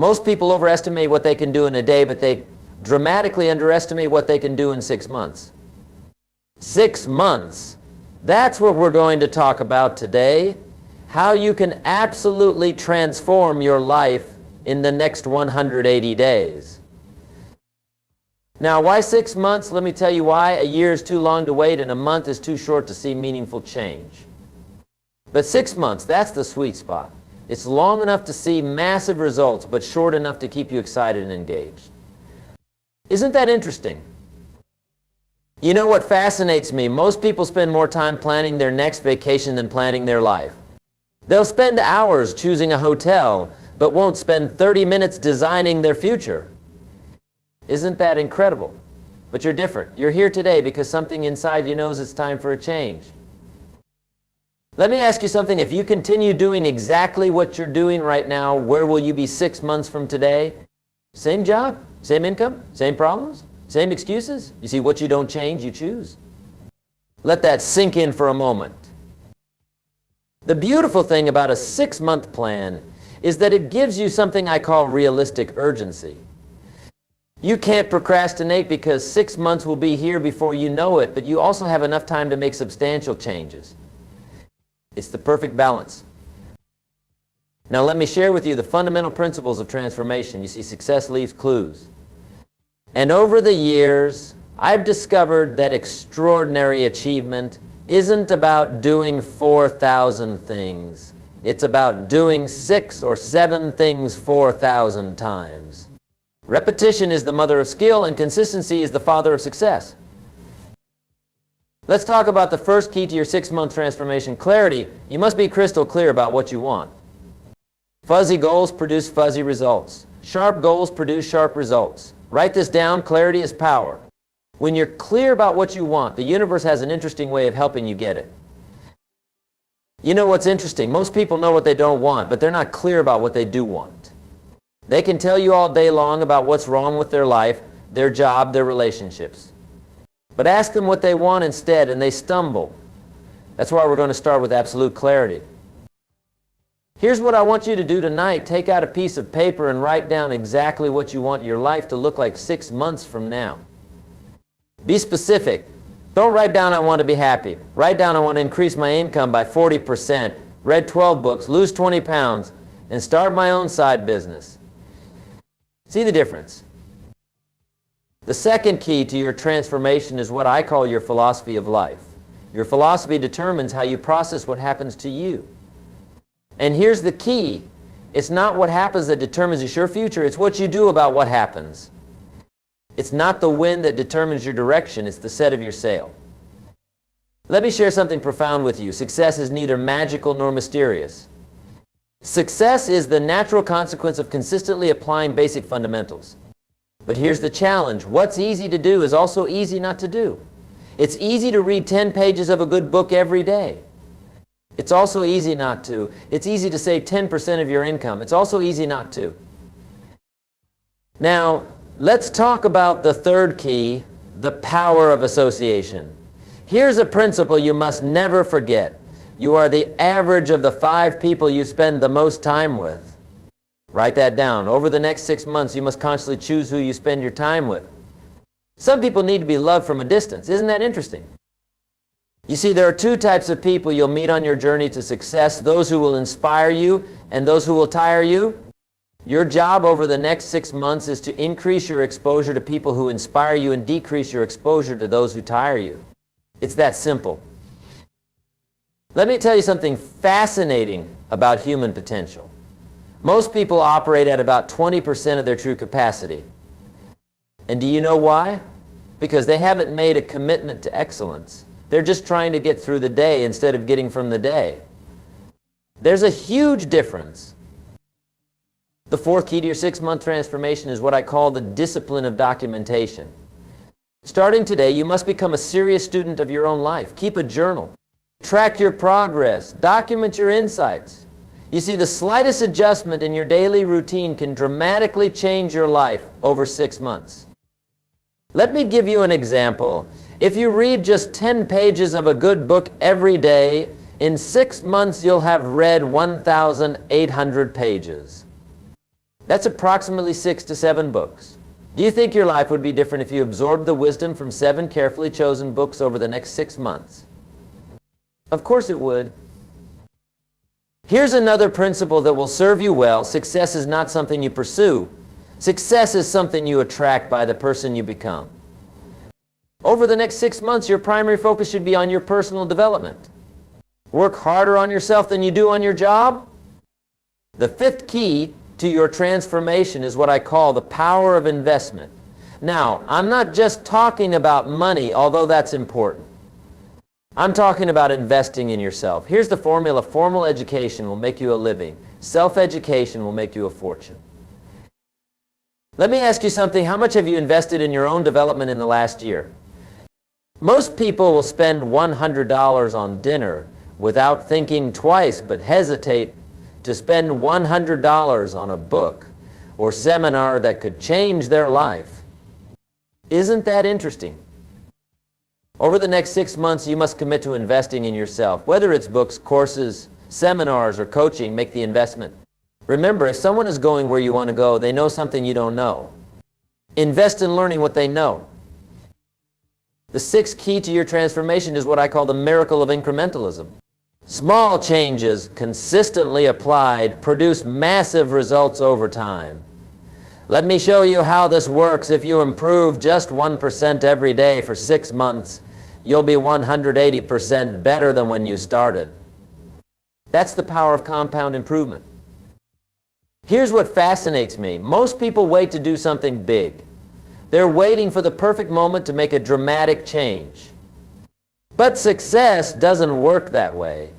Most people overestimate what they can do in a day, but they dramatically underestimate what they can do in 6 months. 6 months. That's what we're going to talk about today. How you can absolutely transform your life in the next 180 days. Now, why 6 months? Let me tell you why. A year is too long to wait, and a month is too short to see meaningful change. But 6 months, that's the sweet spot. It's long enough to see massive results, but short enough to keep you excited and engaged. Isn't that interesting? You know what fascinates me? Most people spend more time planning their next vacation than planning their life. They'll spend hours choosing a hotel, but won't spend 30 minutes designing their future. Isn't that incredible? But you're different. You're here today because something inside you knows it's time for a change. Let me ask you something. If you continue doing exactly what you're doing right now, where will you be 6 months from today? Same job, same income, same problems, same excuses? You see, what you don't change, you choose. Let that sink in for a moment. The beautiful thing about a 6-month plan is that it gives you something I call realistic urgency. You can't procrastinate because 6 months will be here before you know it, but you also have enough time to make substantial changes. It's the perfect balance. Now let me share with you the fundamental principles of transformation. You see, success leaves clues. And over the years, I've discovered that extraordinary achievement isn't about doing 4,000 things. It's about doing 6 or 7 things 4,000 times. Repetition is the mother of skill, and consistency is the father of success. Let's talk about the first key to your 6-month transformation, clarity. You must be crystal clear about what you want. Fuzzy goals produce fuzzy results. Sharp goals produce sharp results. Write this down. Clarity is power. When you're clear about what you want, the universe has an interesting way of helping you get it. You know what's interesting? Most people know what they don't want, but they're not clear about what they do want. They can tell you all day long about what's wrong with their life, their job, their relationships. But ask them what they want instead, and they stumble. That's why we're going to start with absolute clarity. Here's what I want you to do tonight. Take out a piece of paper and write down exactly what you want your life to look like 6 months from now. Be specific. Don't write down, I want to be happy. Write down, I want to increase my income by 40%, read 12 books, lose 20 pounds, and start my own side business. See the difference? The second key to your transformation is what I call your philosophy of life. Your philosophy determines how you process what happens to you. And here's the key. It's not what happens that determines your future. It's what you do about what happens. It's not the wind that determines your direction. It's the set of your sail. Let me share something profound with you. Success is neither magical nor mysterious. Success is the natural consequence of consistently applying basic fundamentals. But here's the challenge. What's easy to do is also easy not to do. It's easy to read 10 pages of a good book every day. It's also easy not to. It's easy to save 10% of your income. It's also easy not to. Now, let's talk about the third key, the power of association. Here's a principle you must never forget. You are the average of the 5 people you spend the most time with. Write that down. Over the next 6 months, you must constantly choose who you spend your time with. Some people need to be loved from a distance. Isn't that interesting? You see, there are 2 types of people you'll meet on your journey to success, those who will inspire you and those who will tire you. Your job over the next 6 months is to increase your exposure to people who inspire you and decrease your exposure to those who tire you. It's that simple. Let me tell you something fascinating about human potential. Most people operate at about 20% of their true capacity. And do you know why? Because they haven't made a commitment to excellence. They're just trying to get through the day instead of getting from the day. There's a huge difference. The fourth key to your 6-month transformation is what I call the discipline of documentation. Starting today, you must become a serious student of your own life. Keep a journal. Track your progress. Document your insights. You see, the slightest adjustment in your daily routine can dramatically change your life over 6 months. Let me give you an example. If you read just 10 pages of a good book every day, in 6 months you'll have read 1,800 pages. That's approximately 6 to 7 books. Do you think your life would be different if you absorbed the wisdom from 7 carefully chosen books over the next 6 months? Of course it would. Here's another principle that will serve you well. Success is not something you pursue. Success is something you attract by the person you become. Over the next 6 months, your primary focus should be on your personal development. Work harder on yourself than you do on your job. The 5th key to your transformation is what I call the power of investment. Now, I'm not just talking about money, although that's important. I'm talking about investing in yourself. Here's the formula. Formal education will make you a living. Self-education will make you a fortune. Let me ask you something. How much have you invested in your own development in the last year? Most people will spend $100 on dinner without thinking twice, but hesitate to spend $100 on a book or seminar that could change their life. Isn't that interesting? Over the next 6 months, you must commit to investing in yourself. Whether it's books, courses, seminars, or coaching, make the investment. Remember, if someone is going where you want to go, they know something you don't know. Invest in learning what they know. The 6th key to your transformation is what I call the miracle of incrementalism. Small changes consistently applied produce massive results over time. Let me show you how this works. If you improve just 1% every day for 6 months, you'll be 180% better than when you started. That's the power of compound improvement. Here's what fascinates me. Most people wait to do something big. They're waiting for the perfect moment to make a dramatic change. But success doesn't work that way.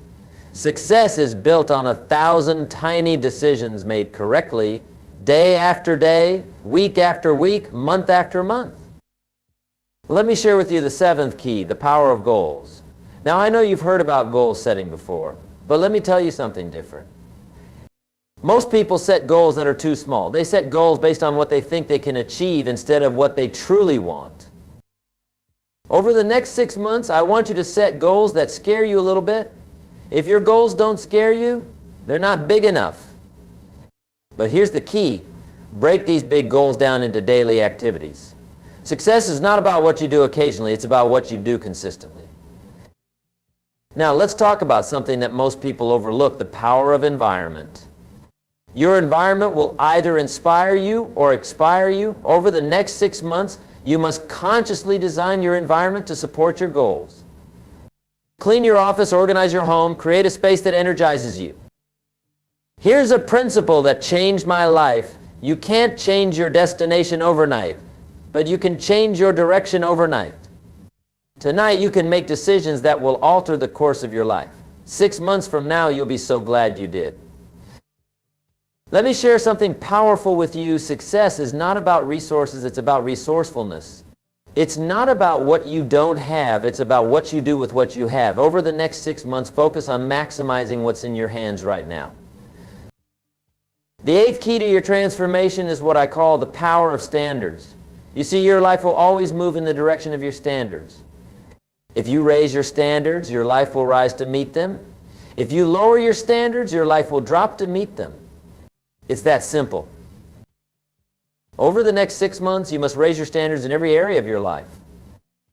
Success is built on 1,000 tiny decisions made correctly, day after day, week after week, month after month. Let me share with you the 7th key, the power of goals. Now, I know you've heard about goal setting before, but let me tell you something different. Most people set goals that are too small. They set goals based on what they think they can achieve instead of what they truly want. Over the next 6 months, I want you to set goals that scare you a little bit. If your goals don't scare you, they're not big enough. But here's the key. Break these big goals down into daily activities. Success is not about what you do occasionally, it's about what you do consistently. Now, let's talk about something that most people overlook, the power of environment. Your environment will either inspire you or expire you. Over the next 6 months, you must consciously design your environment to support your goals. Clean your office, organize your home, create a space that energizes you. Here's a principle that changed my life. You can't change your destination overnight, but you can change your direction overnight. Tonight, you can make decisions that will alter the course of your life. 6 months from now, you'll be so glad you did. Let me share something powerful with you. Success is not about resources, it's about resourcefulness. It's not about what you don't have, it's about what you do with what you have. Over the next 6 months, focus on maximizing what's in your hands right now. The 8th key to your transformation is what I call the power of standards. You see, your life will always move in the direction of your standards. If you raise your standards, your life will rise to meet them. If you lower your standards, your life will drop to meet them. It's that simple. Over the next 6 months, you must raise your standards in every area of your life.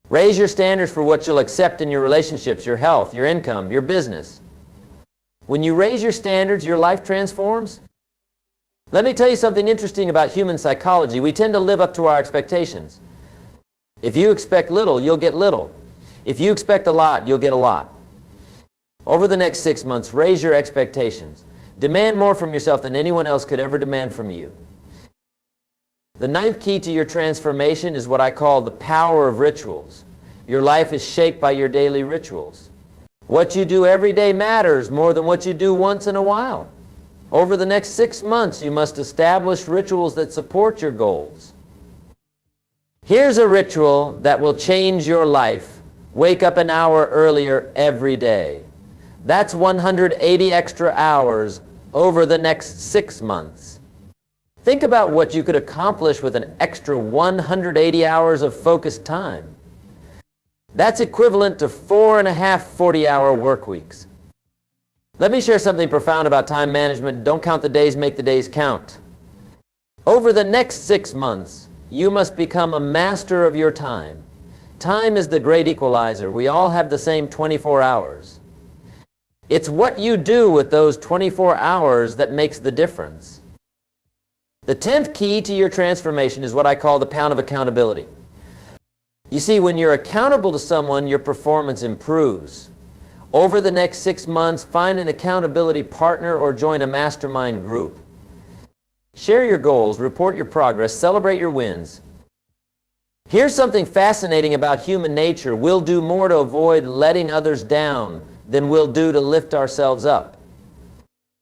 Raise your standards for what you'll accept in your relationships, your health, your income, your business. When you raise your standards, your life transforms. Let me tell you something interesting about human psychology. We tend to live up to our expectations. If you expect little, you'll get little. If you expect a lot, you'll get a lot. Over the next 6 months, raise your expectations. Demand more from yourself than anyone else could ever demand from you. The 9th key to your transformation is what I call the power of rituals. Your life is shaped by your daily rituals. What you do every day matters more than what you do once in a while. Over the next 6 months, you must establish rituals that support your goals. Here's a ritual that will change your life. Wake up an hour earlier every day. That's 180 extra hours over the next 6 months. Think about what you could accomplish with an extra 180 hours of focused time. That's equivalent to 4.5 40-hour work weeks. Let me share something profound about time management. Don't count the days, make the days count. Over the next 6 months, you must become a master of your time. Time is the great equalizer. We all have the same 24 hours. It's what you do with those 24 hours that makes the difference. The 10th key to your transformation is what I call the pound of accountability. You see, when you're accountable to someone, your performance improves. Over the next 6 months, find an accountability partner or join a mastermind group. Share your goals, report your progress, celebrate your wins. Here's something fascinating about human nature. We'll do more to avoid letting others down than we'll do to lift ourselves up.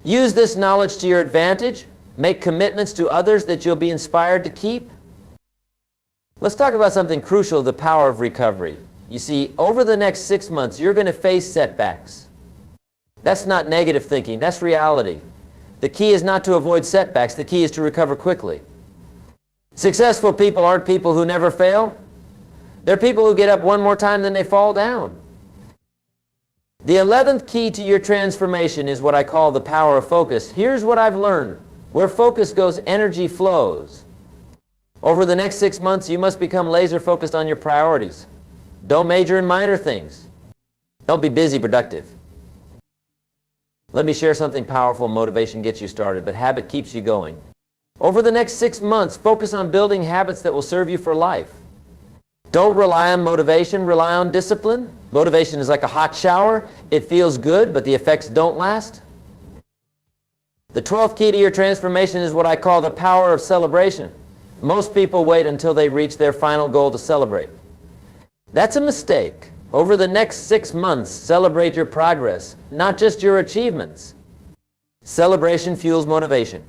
Use this knowledge to your advantage. Make commitments to others that you'll be inspired to keep. Let's talk about something crucial, the power of recovery. You see, over the next 6 months, you're going to face setbacks. That's not negative thinking, that's reality. The key is not to avoid setbacks, the key is to recover quickly. Successful people aren't people who never fail. They're people who get up one more time than they fall down. The 11th key to your transformation is what I call the power of focus. Here's what I've learned. Where focus goes, energy flows. Over the next 6 months, you must become laser focused on your priorities. Don't major in minor things. Don't be busy, productive. Let me share something powerful. Motivation gets you started, but habit keeps you going. Over the next 6 months, focus on building habits that will serve you for life. Don't rely on motivation, rely on discipline. Motivation is like a hot shower. It feels good, but the effects don't last. The 12th key to your transformation is what I call the power of celebration. Most people wait until they reach their final goal to celebrate. That's a mistake. Over the next 6 months, celebrate your progress, not just your achievements. Celebration fuels motivation.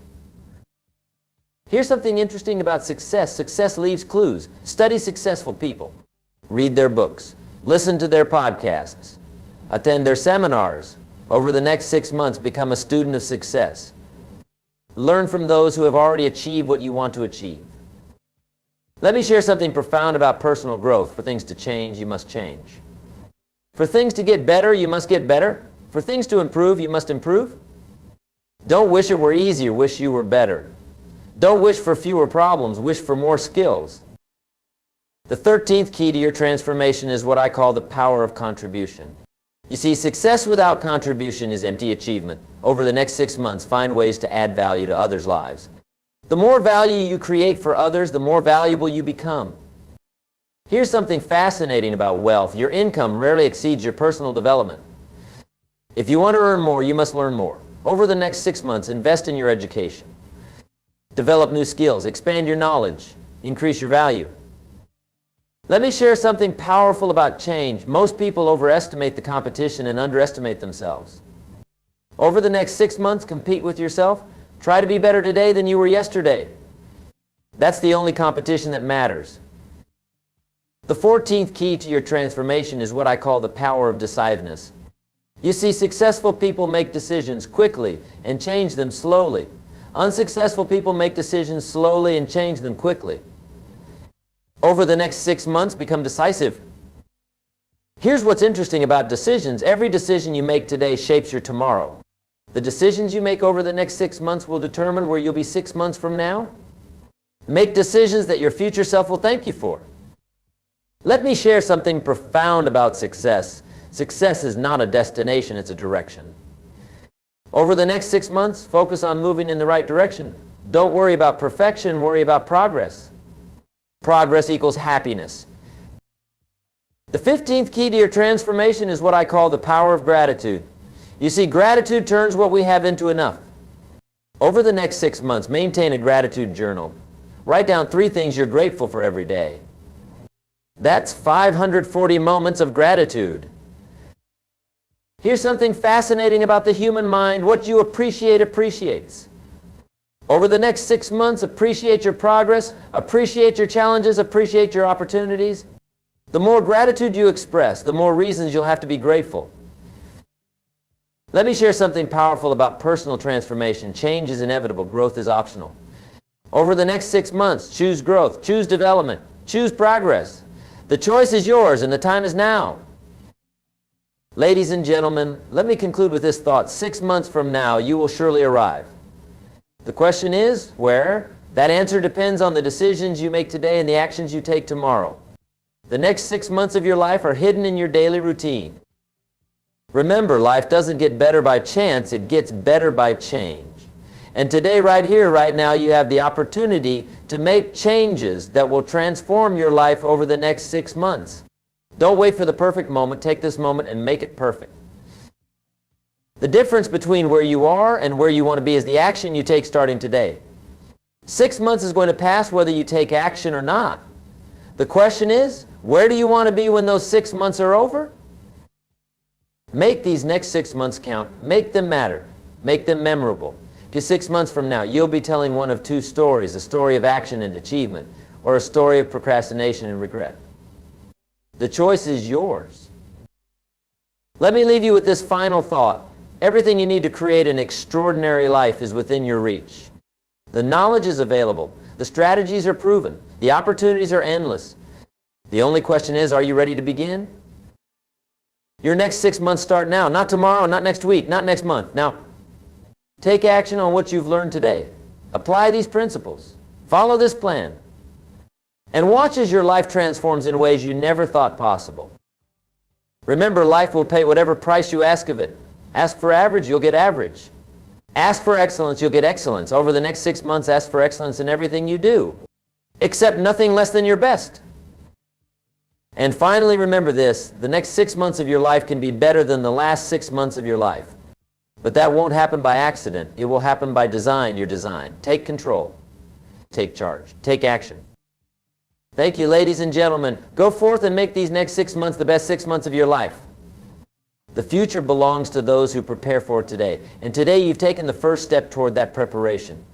Here's something interesting about success. Success leaves clues. Study successful people. Read their books. Listen to their podcasts. Attend their seminars. Over the next 6 months, become a student of success. Learn from those who have already achieved what you want to achieve. Let me share something profound about personal growth. For things to change, you must change. For things to get better, you must get better. For things to improve, you must improve. Don't wish it were easier, wish you were better. Don't wish for fewer problems, wish for more skills. The 13th key to your transformation is what I call the power of contribution. You see, success without contribution is empty achievement. Over the next 6 months, find ways to add value to others' lives. The more value you create for others, the more valuable you become. Here's something fascinating about wealth. Your income rarely exceeds your personal development. If you want to earn more, you must learn more. Over the next 6 months, invest in your education. Develop new skills, expand your knowledge, increase your value. Let me share something powerful about change. Most people overestimate the competition and underestimate themselves. Over the next 6 months, compete with yourself. Try to be better today than you were yesterday. That's the only competition that matters. The 14th key to your transformation is what I call the power of decisiveness. You see, successful people make decisions quickly and change them slowly. Unsuccessful people make decisions slowly and change them quickly. Over the next 6 months, become decisive. Here's what's interesting about decisions. Every decision you make today shapes your tomorrow. The decisions you make over the next 6 months will determine where you'll be 6 months from now. Make decisions that your future self will thank you for. Let me share something profound about success. Success is not a destination, it's a direction. Over the next 6 months, focus on moving in the right direction. Don't worry about perfection, worry about progress. Progress equals happiness. The 15th key to your transformation is what I call the power of gratitude. You see, gratitude turns what we have into enough. Over the next 6 months, maintain a gratitude journal. Write down 3 things you're grateful for every day. That's 540 moments of gratitude. Here's something fascinating about the human mind. What you appreciate appreciates. Over the next 6 months, appreciate your progress, appreciate your challenges, appreciate your opportunities. The more gratitude you express, the more reasons you'll have to be grateful. Let me share something powerful about personal transformation. Change is inevitable, growth is optional. Over the next 6 months, choose growth, choose development, choose progress. The choice is yours and the time is now. Ladies and gentlemen, let me conclude with this thought. 6 months from now, you will surely arrive. The question is, where? That answer depends on the decisions you make today and the actions you take tomorrow. The next 6 months of your life are hidden in your daily routine. Remember, life doesn't get better by chance, it gets better by change. And today, right here, right now, you have the opportunity to make changes that will transform your life over the next 6 months. Don't wait for the perfect moment. Take this moment and make it perfect. The difference between where you are and where you want to be is the action you take starting today. 6 months is going to pass whether you take action or not. The question is, where do you want to be when those 6 months are over? Make these next 6 months count. Make them matter. Make them memorable. If 6 months from now, you'll be telling one of two stories, a story of action and achievement, or a story of procrastination and regret. The choice is yours. Let me leave you with this final thought. Everything you need to create an extraordinary life is within your reach. The knowledge is available. The strategies are proven. The opportunities are endless. The only question is, are you ready to begin? Your next 6 months start now. Not tomorrow, not next week, not next month. Now, take action on what you've learned today. Apply these principles. Follow this plan. And watch as your life transforms in ways you never thought possible. Remember, life will pay whatever price you ask of it. Ask for average, you'll get average. Ask for excellence, you'll get excellence. Over the next 6 months, ask for excellence in everything you do. Accept nothing less than your best. And finally, remember this, the next 6 months of your life can be better than the last 6 months of your life. But that won't happen by accident. It will happen by design, your design. Take control. Take charge. Take action. Thank you, ladies and gentlemen. Go forth and make these next 6 months the best 6 months of your life. The future belongs to those who prepare for it today. And today you've taken the first step toward that preparation.